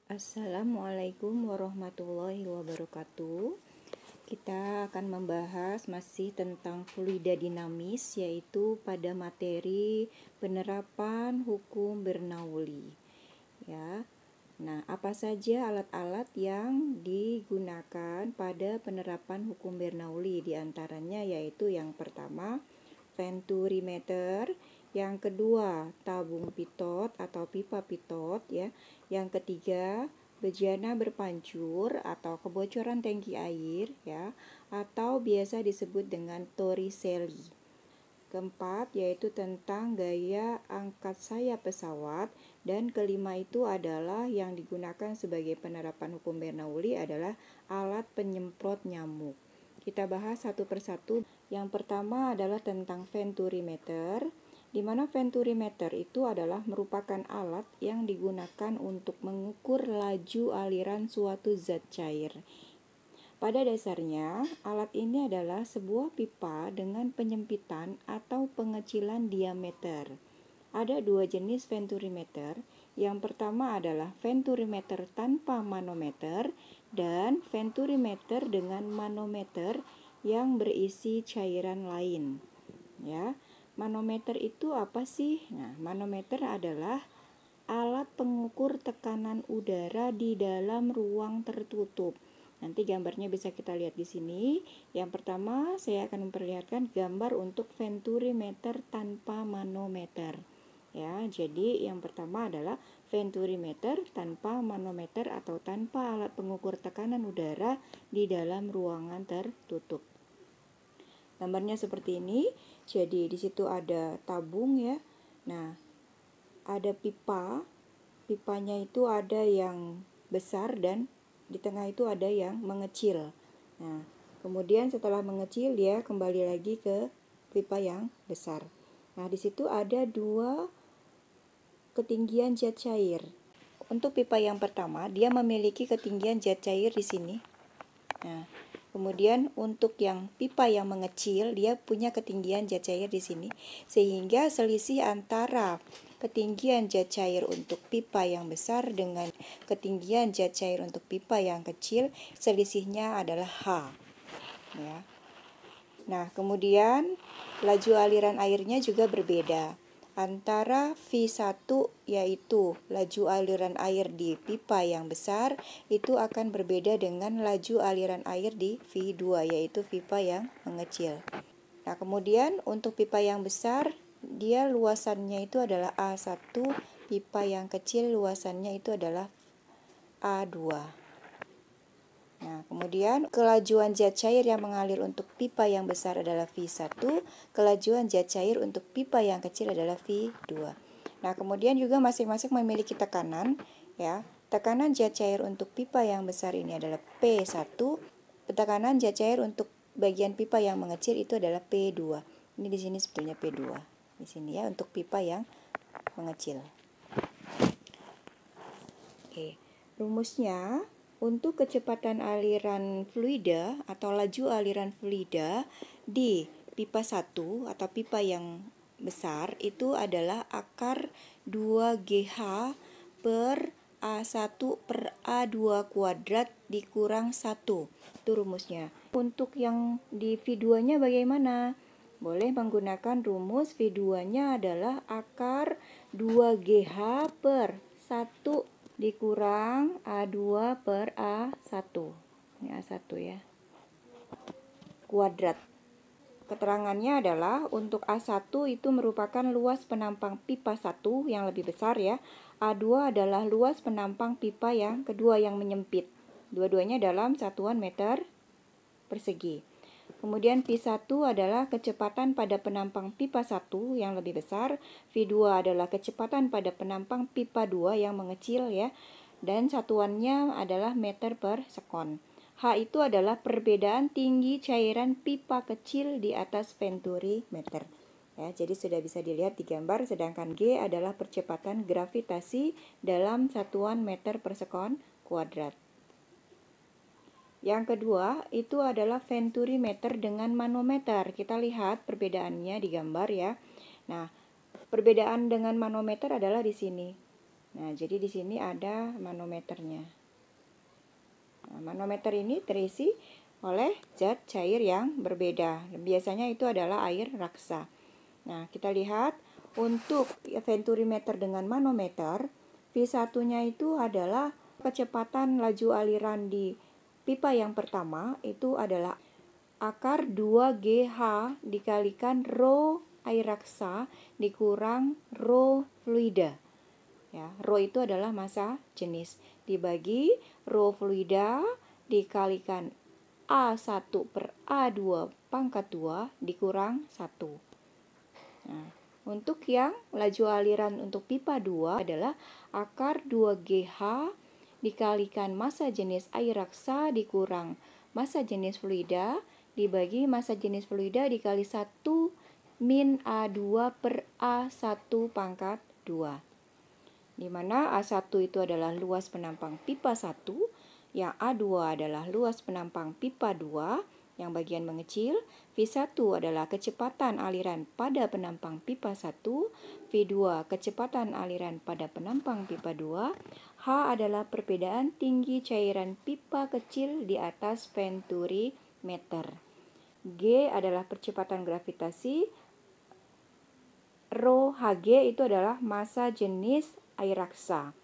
Assalamualaikum warahmatullahi wabarakatuh. Kita akan membahas masih tentang fluida dinamis, yaitu pada materi penerapan hukum Bernoulli. Ya. Nah, apa saja alat-alat yang digunakan pada penerapan hukum Bernoulli? Di antaranya yaitu yang pertama venturimeter, yang kedua tabung pitot atau pipa pitot ya. Yang ketiga bejana berpancur atau kebocoran tangki air ya, atau biasa disebut dengan Torricelli. Keempat yaitu tentang gaya angkat sayap pesawat, dan kelima itu adalah yang digunakan sebagai penerapan hukum Bernoulli adalah alat penyemprot nyamuk. Kita bahas satu persatu. Yang pertama adalah tentang venturimeter, di mana venturimeter itu adalah merupakan alat yang digunakan untuk mengukur laju aliran suatu zat cair. Pada dasarnya, alat ini adalah sebuah pipa dengan penyempitan atau pengecilan diameter. Ada dua jenis venturimeter. Yang pertama adalah venturimeter tanpa manometer dan venturimeter dengan manometer yang berisi cairan lain. Ya, manometer itu apa sih? Nah, manometer adalah alat pengukur tekanan udara di dalam ruang tertutup. Nanti gambarnya bisa kita lihat di sini. Yang pertama, saya akan memperlihatkan gambar untuk venturimeter tanpa manometer. Ya, jadi yang pertama adalah venturimeter tanpa manometer atau tanpa alat pengukur tekanan udara di dalam ruangan tertutup. Gambarnya seperti ini. Jadi di situ ada tabung ya. Nah, ada pipa. Pipanya itu ada yang besar dan di tengah itu ada yang mengecil. Nah, kemudian setelah mengecil dia kembali lagi ke pipa yang besar. Nah, di situ ada dua ketinggian zat cair. Untuk pipa yang pertama, dia memiliki ketinggian zat cair di sini. Nah, kemudian untuk yang pipa yang mengecil, dia punya ketinggian zat cair di sini, sehingga selisih antara ketinggian zat cair untuk pipa yang besar dengan ketinggian zat cair untuk pipa yang kecil, selisihnya adalah H. Ya. Nah, kemudian laju aliran airnya juga berbeda. Antara V1 yaitu laju aliran air di pipa yang besar itu akan berbeda dengan laju aliran air di V2 yaitu pipa yang mengecil. Nah, kemudian untuk pipa yang besar dia luasannya itu adalah A1, pipa yang kecil luasannya itu adalah A2. Nah, kemudian kelajuan zat cair yang mengalir untuk pipa yang besar adalah V1, kelajuan zat cair untuk pipa yang kecil adalah V2. Nah, kemudian juga masing-masing memiliki tekanan ya. Tekanan zat cair untuk pipa yang besar ini adalah P1, tekanan zat cair untuk bagian pipa yang mengecil itu adalah P2. Ini di sini sebetulnya P2. Di sini ya untuk pipa yang mengecil. Oke, rumusnya untuk kecepatan aliran fluida atau laju aliran fluida di pipa 1 atau pipa yang besar itu adalah akar 2GH per A1 per A2 kuadrat dikurang 1. Itu rumusnya. Untuk yang di V2-nya bagaimana? Boleh menggunakan rumus V2-nya adalah akar 2GH per 1 dikurang A2 per A1. Ini A1 ya. Kuadrat. Keterangannya adalah untuk A1 itu merupakan luas penampang pipa 1 yang lebih besar ya. A2 adalah luas penampang pipa yang kedua yang menyempit. Dua-duanya dalam satuan meter persegi. Kemudian V1 adalah kecepatan pada penampang pipa 1 yang lebih besar, V2 adalah kecepatan pada penampang pipa 2 yang mengecil ya, dan satuannya adalah meter per sekon. H itu adalah perbedaan tinggi cairan pipa kecil di atas venturimeter. Ya, jadi sudah bisa dilihat di gambar, sedangkan G adalah percepatan gravitasi dalam satuan meter per sekon kuadrat. Yang kedua, itu adalah venturimeter dengan manometer. Kita lihat perbedaannya di gambar ya. Nah, perbedaan dengan manometer adalah di sini. Nah, jadi di sini ada manometernya. Nah, manometer ini terisi oleh zat cair yang berbeda. Biasanya itu adalah air raksa. Nah, kita lihat untuk venturimeter dengan manometer, V1-nya itu adalah kecepatan laju aliran di pipa yang pertama itu adalah akar 2GH dikalikan rho air raksa dikurang rho fluida. Ya, rho itu adalah massa jenis dibagi rho fluida dikalikan A1 per A2 pangkat 2 dikurang 1. Nah, untuk yang laju aliran untuk pipa 2 adalah akar 2GH dikalikan massa jenis air raksa dikurang massa jenis fluida dibagi massa jenis fluida dikali 1 min A2 per A1 pangkat 2. Di mana A1 itu adalah luas penampang pipa 1, yang A2 adalah luas penampang pipa 2, yang bagian mengecil. V1 adalah kecepatan aliran pada penampang pipa 1, V2 kecepatan aliran pada penampang pipa 2, H adalah perbedaan tinggi cairan pipa kecil di atas venturimeter. G adalah percepatan gravitasi, rho Hg itu adalah massa jenis air raksa.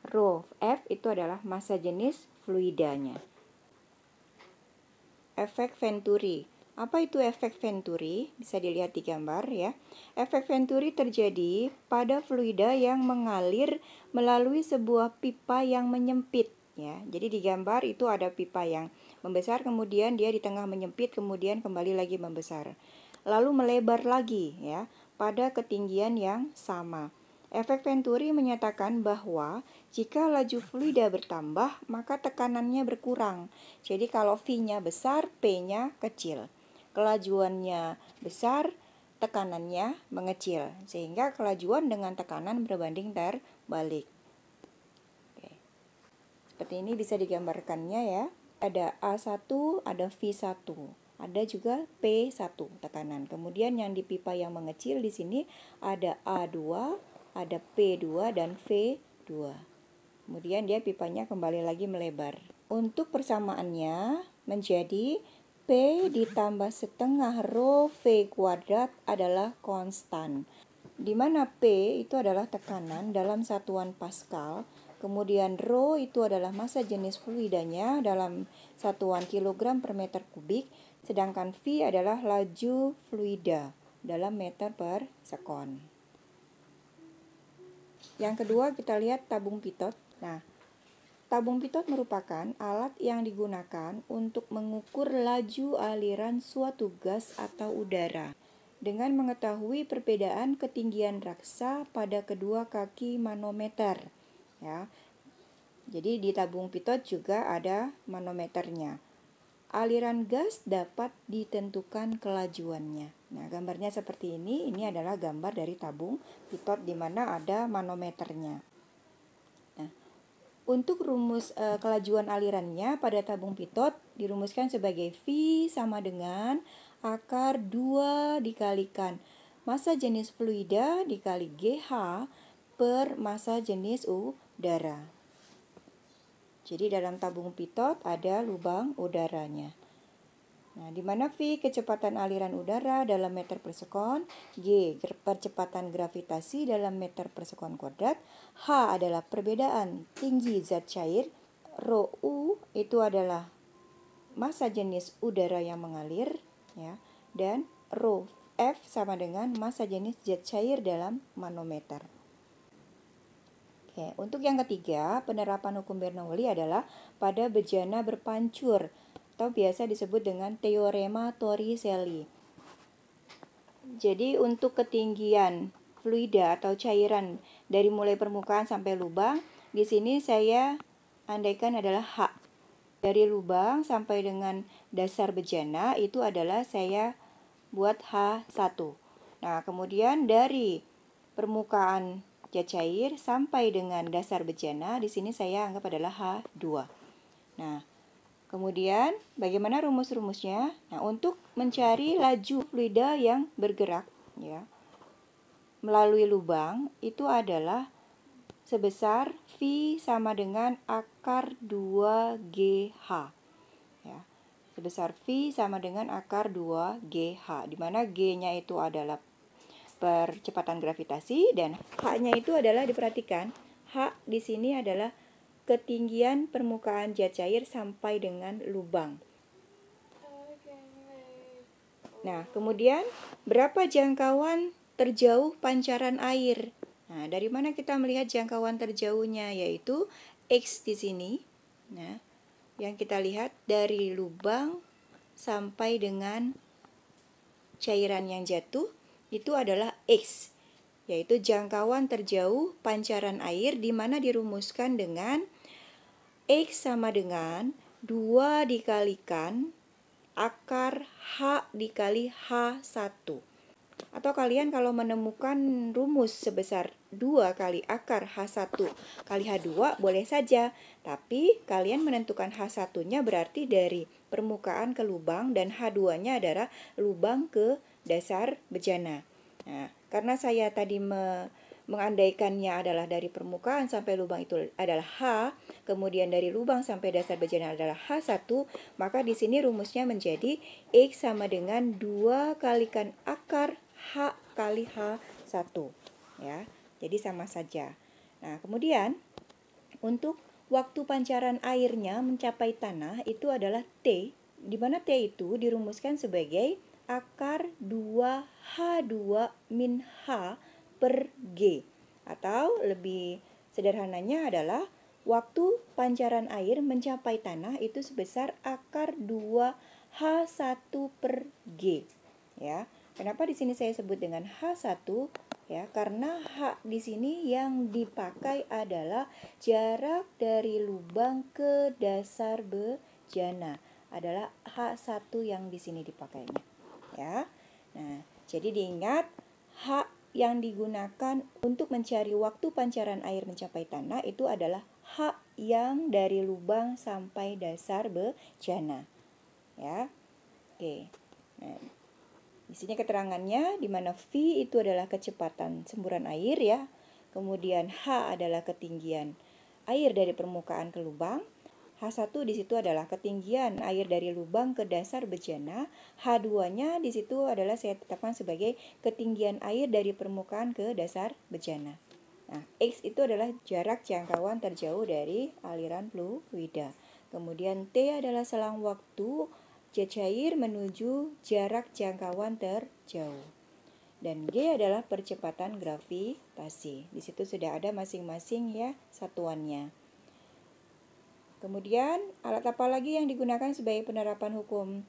Rho F itu adalah massa jenis fluidanya. Efek Venturi. Apa itu efek Venturi? Bisa dilihat di gambar ya. Efek Venturi terjadi pada fluida yang mengalir melalui sebuah pipa yang menyempit ya. Jadi di gambar itu ada pipa yang membesar, kemudian dia di tengah menyempit, kemudian kembali lagi membesar. Lalu melebar lagi ya pada ketinggian yang sama. Efek Venturi menyatakan bahwa jika laju fluida bertambah, maka tekanannya berkurang. Jadi kalau V-nya besar, P-nya kecil. Kelajuannya besar, tekanannya mengecil. Sehingga kelajuan dengan tekanan berbanding terbalik. Oke. Seperti ini bisa digambarkannya ya. Ada A1, ada V1. Ada juga P1 tekanan. Kemudian yang di pipa yang mengecil di sini ada A2, ada P2 dan V2. Kemudian dia pipanya kembali lagi melebar. Untuk persamaannya menjadi P ditambah setengah rho V kuadrat adalah konstan. Di mana P itu adalah tekanan dalam satuan Pascal, kemudian rho itu adalah massa jenis fluidanya dalam satuan kilogram per meter kubik, sedangkan V adalah laju fluida dalam meter per sekon. Yang kedua kita lihat tabung pitot. Nah, tabung pitot merupakan alat yang digunakan untuk mengukur laju aliran suatu gas atau udara dengan mengetahui perbedaan ketinggian raksa pada kedua kaki manometer. Ya. Jadi di tabung pitot juga ada manometernya. Aliran gas dapat ditentukan kelajuannya. Nah, gambarnya seperti ini. Ini adalah gambar dari tabung pitot di mana ada manometernya. Nah, untuk rumus kelajuan alirannya pada tabung pitot dirumuskan sebagai V sama dengan akar 2 dikalikan massa jenis fluida dikali GH per massa jenis udara. Jadi dalam tabung pitot ada lubang udaranya. Nah, di mana V kecepatan aliran udara dalam meter per sekon, G percepatan gravitasi dalam meter per sekon kuadrat, H adalah perbedaan tinggi zat cair, rho U itu adalah massa jenis udara yang mengalir, ya, dan rho F sama dengan massa jenis zat cair dalam manometer. Oke, untuk yang ketiga, penerapan hukum Bernoulli adalah pada bejana berpancur atau biasa disebut dengan teorema Torricelli. Jadi untuk ketinggian fluida atau cairan dari mulai permukaan sampai lubang, di sini saya andaikan adalah H. Dari lubang sampai dengan dasar bejana itu adalah saya buat H1. Nah, kemudian dari permukaan zat cair sampai dengan dasar bejana, di sini saya anggap adalah H2. Nah, kemudian bagaimana rumus-rumusnya? Nah, untuk mencari laju fluida yang bergerak ya melalui lubang itu adalah sebesar V sama dengan akar 2GH. Ya, sebesar V sama dengan akar 2GH, di mana G-nya itu adalah percepatan gravitasi dan H-nya itu adalah, diperhatikan, H di sini adalah ketinggian permukaan zat cair sampai dengan lubang. Nah, kemudian berapa jangkauan terjauh pancaran air? Nah, dari mana kita melihat jangkauan terjauhnya? Yaitu X di sini. Nah, yang kita lihat dari lubang sampai dengan cairan yang jatuh itu adalah X, yaitu jangkauan terjauh pancaran air, di mana dirumuskan dengan X sama dengan 2 dikalikan akar H dikali H1. Atau kalian kalau menemukan rumus sebesar 2 kali akar H1 kali H2 boleh saja. Tapi kalian menentukan H1-nya berarti dari permukaan ke lubang dan H2-nya adalah lubang ke dasar bejana. Nah, karena saya tadi mengandaikannya adalah dari permukaan sampai lubang itu adalah H, kemudian dari lubang sampai dasar bejana adalah H1, maka di sini rumusnya menjadi X sama dengan 2 kalikan akar H kali H1. Ya, jadi sama saja. Nah, kemudian untuk waktu pancaran airnya mencapai tanah itu adalah T, di mana T itu dirumuskan sebagai akar 2H2 min H per G. Atau lebih sederhananya adalah waktu pancaran air mencapai tanah itu sebesar akar 2H1 per G. Ya, kenapa di sini saya sebut dengan H1? Ya, karena H di sini yang dipakai adalah jarak dari lubang ke dasar bejana. Adalah H1 yang di sini dipakainya. Ya. Nah, jadi diingat H yang digunakan untuk mencari waktu pancaran air mencapai tanah itu adalah H yang dari lubang sampai dasar bejana. Ya. Oke. Nah, di sini keterangannya di mana V itu adalah kecepatan semburan air ya. Kemudian H adalah ketinggian air dari permukaan ke lubang. H1 di situ adalah ketinggian air dari lubang ke dasar bejana. H2-nya di situ adalah saya tetapkan sebagai ketinggian air dari permukaan ke dasar bejana. Nah, X itu adalah jarak jangkauan terjauh dari aliran fluida. Kemudian T adalah selang waktu zat cair menuju jarak jangkauan terjauh. Dan G adalah percepatan gravitasi. Di situ sudah ada masing-masing ya satuannya. Kemudian, alat apa lagi yang digunakan sebagai penerapan hukum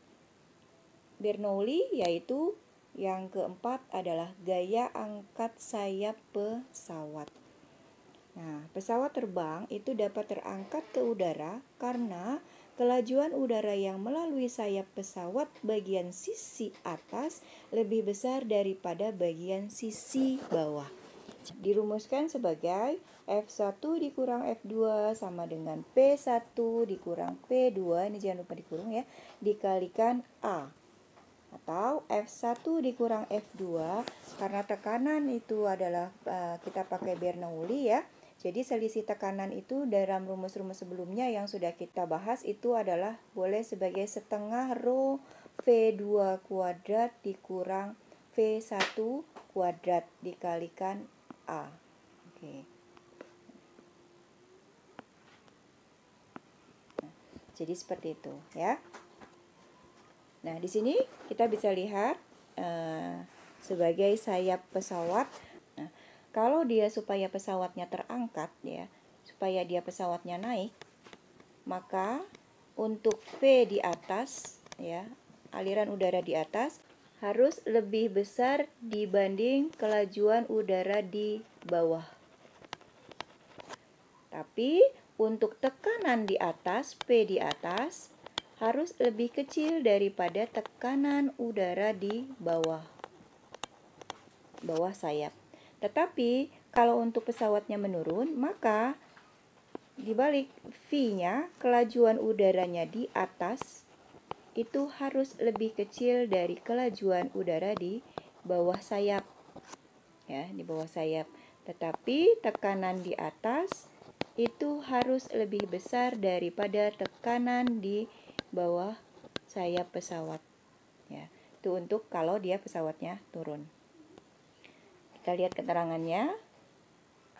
Bernoulli? Yaitu yang keempat adalah gaya angkat sayap pesawat. Nah, pesawat terbang itu dapat terangkat ke udara karena kelajuan udara yang melalui sayap pesawat bagian sisi atas lebih besar daripada bagian sisi bawah. Dirumuskan sebagai F1 dikurang F2 sama dengan P1 dikurang P2, ini jangan lupa dikurung ya, dikalikan A. Atau F1 dikurang F2, karena tekanan itu adalah kita pakai Bernoulli ya. Jadi selisih tekanan itu dalam rumus-rumus sebelumnya yang sudah kita bahas itu adalah boleh sebagai setengah rho V2 kuadrat dikurang V1 kuadrat dikalikan A. Oke. Nah, jadi seperti itu ya. Nah, di sini kita bisa lihat sebagai sayap pesawat. Nah, kalau dia supaya pesawatnya terangkat ya, supaya dia pesawatnya naik, maka untuk V di atas ya, aliran udara di atas harus lebih besar dibanding kelajuan udara di bawah. Tapi untuk tekanan di atas, P di atas, harus lebih kecil daripada tekanan udara di bawah sayap. Tetapi kalau untuk pesawatnya menurun, maka dibalik V-nya, kelajuan udaranya di atas itu harus lebih kecil dari kelajuan udara di bawah sayap. Ya, di bawah sayap. Tetapi tekanan di atas itu harus lebih besar daripada tekanan di bawah sayap pesawat. Ya, itu untuk kalau dia pesawatnya turun. Kita lihat keterangannya.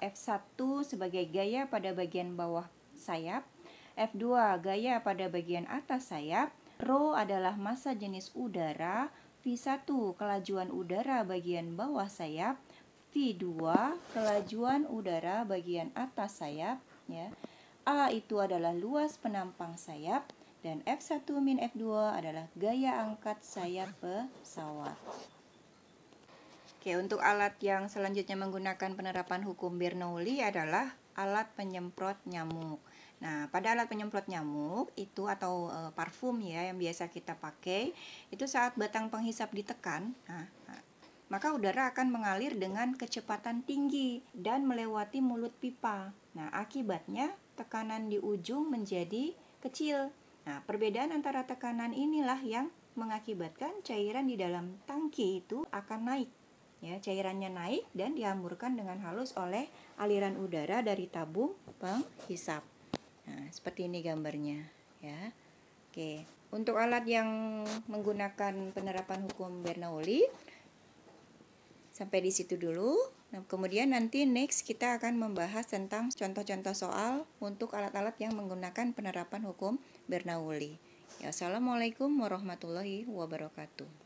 F1 sebagai gaya pada bagian bawah sayap, F2 gaya pada bagian atas sayap, Rho adalah massa jenis udara, V1 kelajuan udara bagian bawah sayap, V2 kelajuan udara bagian atas sayap, ya. A itu adalah luas penampang sayap, dan F1 min F2 adalah gaya angkat sayap pesawat. Oke, untuk alat yang selanjutnya menggunakan penerapan hukum Bernoulli adalah alat penyemprot nyamuk. Nah, pada alat penyemprot nyamuk itu atau parfum ya yang biasa kita pakai, itu saat batang penghisap ditekan, maka udara akan mengalir dengan kecepatan tinggi dan melewati mulut pipa. Nah, akibatnya tekanan di ujung menjadi kecil. Nah, perbedaan antara tekanan inilah yang mengakibatkan cairan di dalam tangki itu akan naik. Ya, cairannya naik dan dihamburkan dengan halus oleh aliran udara dari tabung penghisap. Nah, seperti ini gambarnya, ya. Oke, untuk alat yang menggunakan penerapan hukum Bernoulli sampai di situ dulu. Nah, kemudian nanti next kita akan membahas tentang contoh-contoh soal untuk alat-alat yang menggunakan penerapan hukum Bernoulli. Ya, assalamualaikum warahmatullahi wabarakatuh.